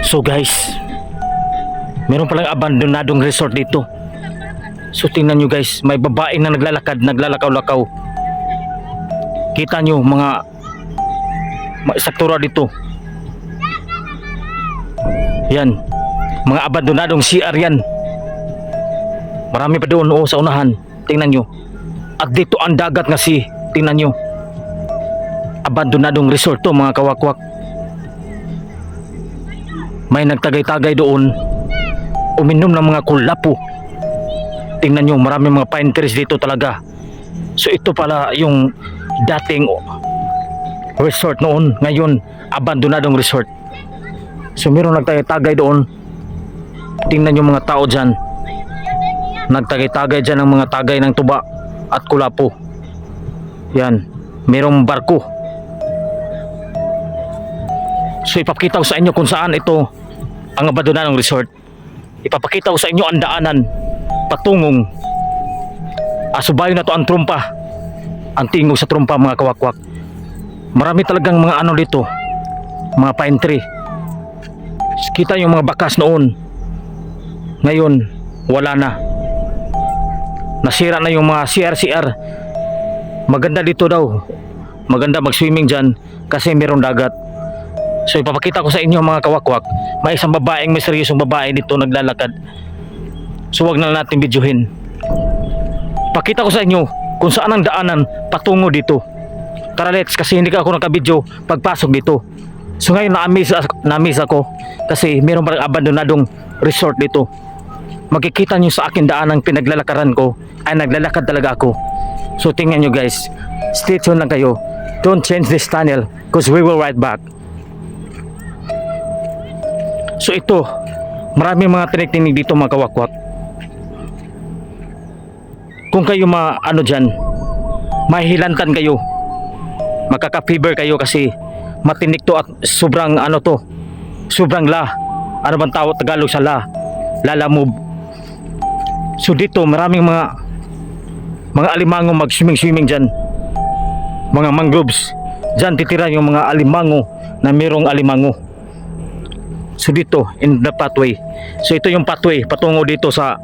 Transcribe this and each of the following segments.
So guys, meron palang abandonadong resort dito. So tingnan nyo guys, may babae na naglalakad, naglalakaw-lakaw. Kita nyo mga saktura dito. Yan, mga abandonadong CR yan. Marami pa doon sa unahan. Tingnan nyo. At dito ang dagat nga tingnan nyo. Abandonadong resort to mga kawakwak. May nagtagay-tagay doon, uminom ng mga kulapo. Tingnan nyo, marami mga pine trees dito talaga. So ito pala yung dating resort noon. Ngayon, abandonadong resort. So meron nagtagay-tagay doon. Tingnan nyo mga tao dyan. Nagtagay-tagay dyan ng mga tagay ng tuba at kulapo. Yan, merong barko. So ipapakita ko sa inyo kung saan ito ang abandonadong resort. Ipapakita ko sa inyo ang daanan patungong subayo na to ang trumpa. Ang tingog sa trumpa mga kawakwak. Marami talagang mga ano dito, mga pine tree. Kita yung mga bakas noon. Ngayon wala na. Nasira na yung mga CR. Maganda dito daw. Maganda mag-swimming dyan kasi mayroong dagat. So ipapakita ko sa inyo mga kawakwak, may isang babaeng, may seryosong babae dito naglalakad. So wag na natin videohin. Pakita ko sa inyo kung saan ang daanan patungo dito. Tara let's, kasi hindi ka ako nakabidyo pagpasok dito. So ngayon na-miss ako kasi mayroon parang abandonadong resort dito. Makikita nyo sa akin daanan pinaglalakaran ko ay naglalakad talaga ako. So tingnan nyo guys, stay tuned lang kayo. Don't change this channel because we will right back. So ito, maraming mga tinik-tinik dito mga kawakwak. Kung kayo dyan, mahihilantan kayo, makaka-fever kayo kasi matinik to at sobrang sobrang ano bang tawag Tagalog sa lalamove. So dito maraming mga alimango mag-swimming dyan, mga mangroves dyan titira yung mga alimango na mayroong alimango. So dito in the pathway. So ito yung pathway patungo dito sa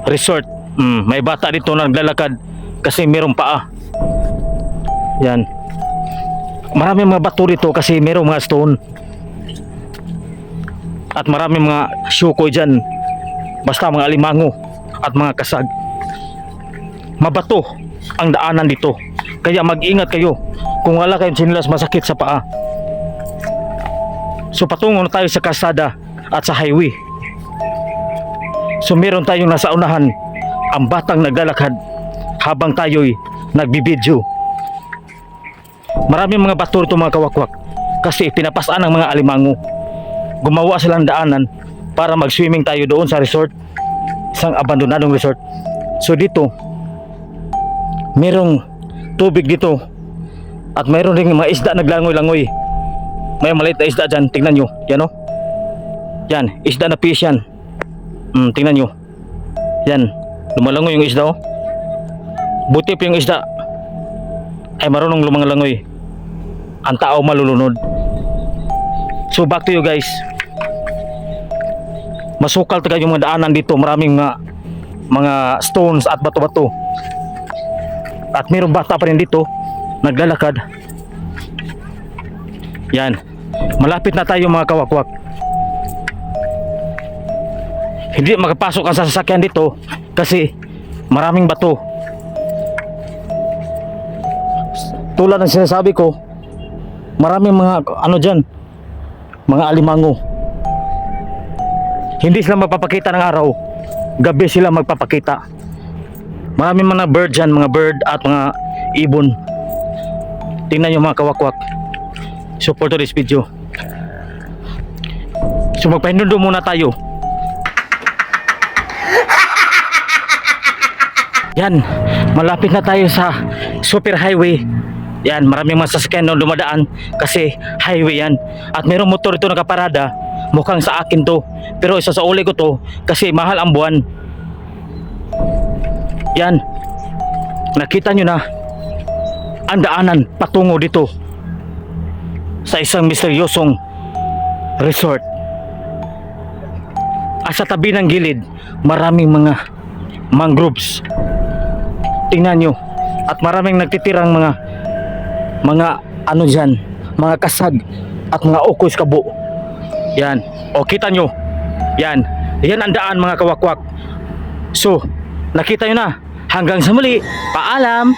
resort. May bata dito na naglalakad kasi mayroong paa. Yan. Maraming mga bato dito kasi mayroong mga stone. At maraming mga syukoy dyan. Basta mga alimango at mga kasag. Mabato ang daanan dito. Kaya mag-ingat kayo. Kung wala kayong tsinelas, masakit sa paa. So patungo na tayo sa kalsada at sa highway. So meron tayong nasa unahan, ang batang naglalakad habang tayo'y nagbibidyo. Maraming mga bato rito mga kawakwak kasi pinapasaan ng mga alimango. Gumawa silang daanan para mag-swimming tayo doon sa resort, isang abandonadong resort. So dito merong tubig dito at mayroon ring mga isda naglangoy-langoy. May maliit na isda dyan, tingnan nyo. Yan o. Yan, isda na fish yan. Tingnan nyo. Yan, lumalangoy yung isda o. Buti pa yung isda ay marunong lumangoy. Ang tao malulunod. So back to you guys. Masukal talaga yung mga daanan dito. Maraming mga stones at bato-bato. At mayroong bata pa rin dito naglalakad. Yan, malapit na tayo mga kawakwak. Hindi makapasok ang sasakyan dito kasi maraming bato. Tulad ng sinasabi ko, maraming mga dyan, mga alimango. Hindi sila magpapakita ng araw, gabi sila magpapakita. Maraming mga bird dyan, mga bird at mga ibon. Tingnan nyo mga kawakwak. So for today's video, so magpahinundo muna tayo. Yan, malapit na tayo sa super highway. Yan, maraming mga sasakyan na dumadaan kasi highway yan. At mayroong motor ito nakaparada, mukhang sa akin to, pero isa sa uli ko to kasi mahal ang buwan. Yan, nakita nyo na ang daanan patungo dito sa isang misteryosong resort. At sa tabi ng gilid, maraming mga mangroves. Tingnan nyo. At maraming nagtitirang mga ano dyan, mga kasag at mga ukos kabo. Yan. O kita nyo. Yan. Yan ang daan mga kawakwak. So, nakita nyo na. Hanggang sa muli. Paalam.